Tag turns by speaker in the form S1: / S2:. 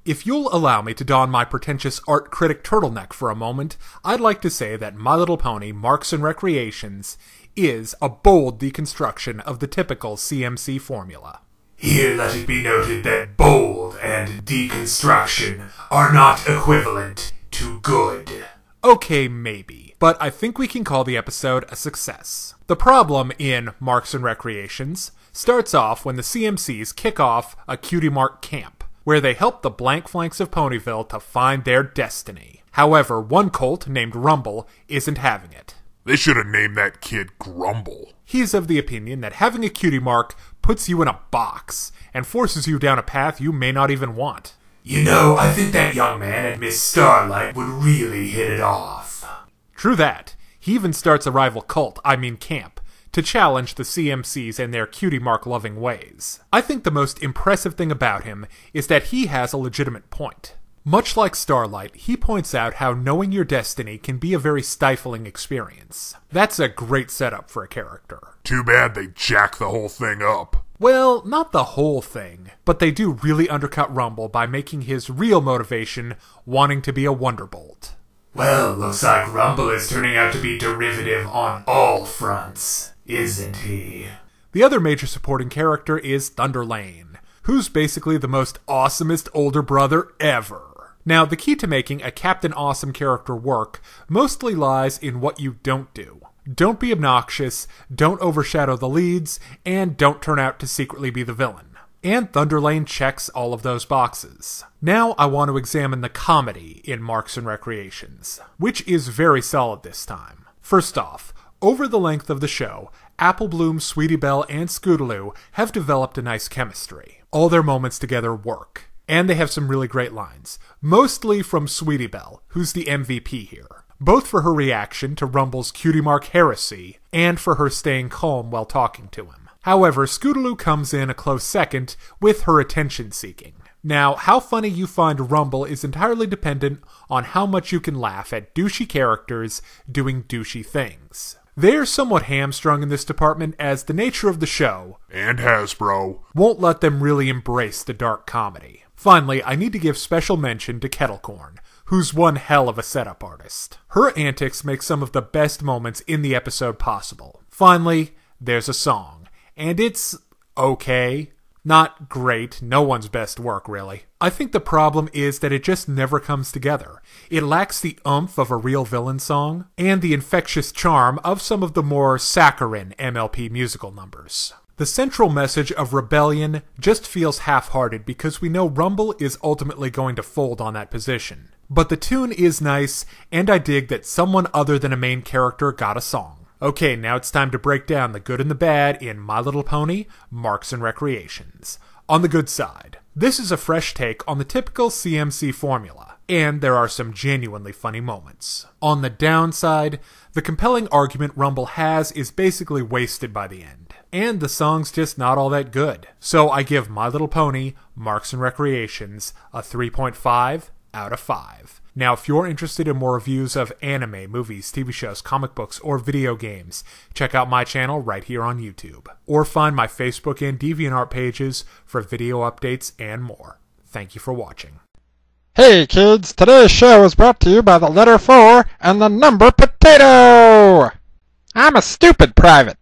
S1: If you'll allow me to don my pretentious art critic turtleneck for a moment, I'd like to say that My Little Pony Marks and Recreations is a bold deconstruction of the typical CMC formula.
S2: Here let it be noted that bold and deconstruction are not equivalent to good.
S1: Okay, maybe, but I think we can call the episode a success. The problem in Marks and Recreations starts off when the CMCs kick off a Cutie Mark camp, where they help the blank flanks of Ponyville to find their destiny. However, one colt named Rumble isn't having it.
S3: They should have named that kid Grumble.
S1: He's of the opinion that having a Cutie Mark puts you in a box and forces you down a path you may not even want.
S2: You know, I think that young man and Miss Starlight would really hit it off.
S1: True that. He even starts a rival camp, to challenge the CMCs and their Cutie Mark-loving ways. I think the most impressive thing about him is that he has a legitimate point. Much like Starlight, he points out how knowing your destiny can be a very stifling experience. That's a great setup for a character.
S3: Too bad they jack the whole thing up.
S1: Well, not the whole thing, but they do really undercut Rumble by making his real motivation wanting to be a Wonderbolt.
S2: Well, looks like Rumble is turning out to be derivative on all fronts, isn't he?
S1: The other major supporting character is Thunderlane, who's basically the most awesomest older brother ever. Now, the key to making a Captain Awesome character work mostly lies in what you don't do. Don't be obnoxious, don't overshadow the leads, and don't turn out to secretly be the villain. And Thunderlane checks all of those boxes. Now I want to examine the comedy in Marks and Recreations, which is very solid this time. First off, over the length of the show, Apple Bloom, Sweetie Belle, and Scootaloo have developed a nice chemistry. All their moments together work. And they have some really great lines, mostly from Sweetie Belle, who's the MVP here. Both for her reaction to Rumble's Cutie Mark heresy, and for her staying calm while talking to him. However, Scootaloo comes in a close second with her attention-seeking. Now, how funny you find Rumble is entirely dependent on how much you can laugh at douchey characters doing douchey things. They're somewhat hamstrung in this department as the nature of the show,
S3: and Hasbro,
S1: won't let them really embrace the dark comedy. Finally, I need to give special mention to Kettlecorn, who's one hell of a setup artist. Her antics make some of the best moments in the episode possible. Finally, there's a song, and it's okay. Not great, no one's best work, really. I think the problem is that it just never comes together. It lacks the oomph of a real villain song, and the infectious charm of some of the more saccharine MLP musical numbers. The central message of rebellion just feels half-hearted because we know Rumble is ultimately going to fold on that position. But the tune is nice, and I dig that someone other than a main character got a song. Okay, now it's time to break down the good and the bad in My Little Pony, Marks and Recreations. On the good side, this is a fresh take on the typical CMC formula, and there are some genuinely funny moments. On the downside, the compelling argument Rumble has is basically wasted by the end. And the song's just not all that good. So I give My Little Pony, Marks and Recreations, a 3.5 out of 5. Now, if you're interested in more reviews of anime, movies, TV shows, comic books, or video games, check out my channel right here on YouTube. Or find my Facebook and Deviantart pages for video updates and more. Thank you for watching.
S4: Hey kids, today's show is brought to you by the letter 4 and the number potato! I'm a stupid private.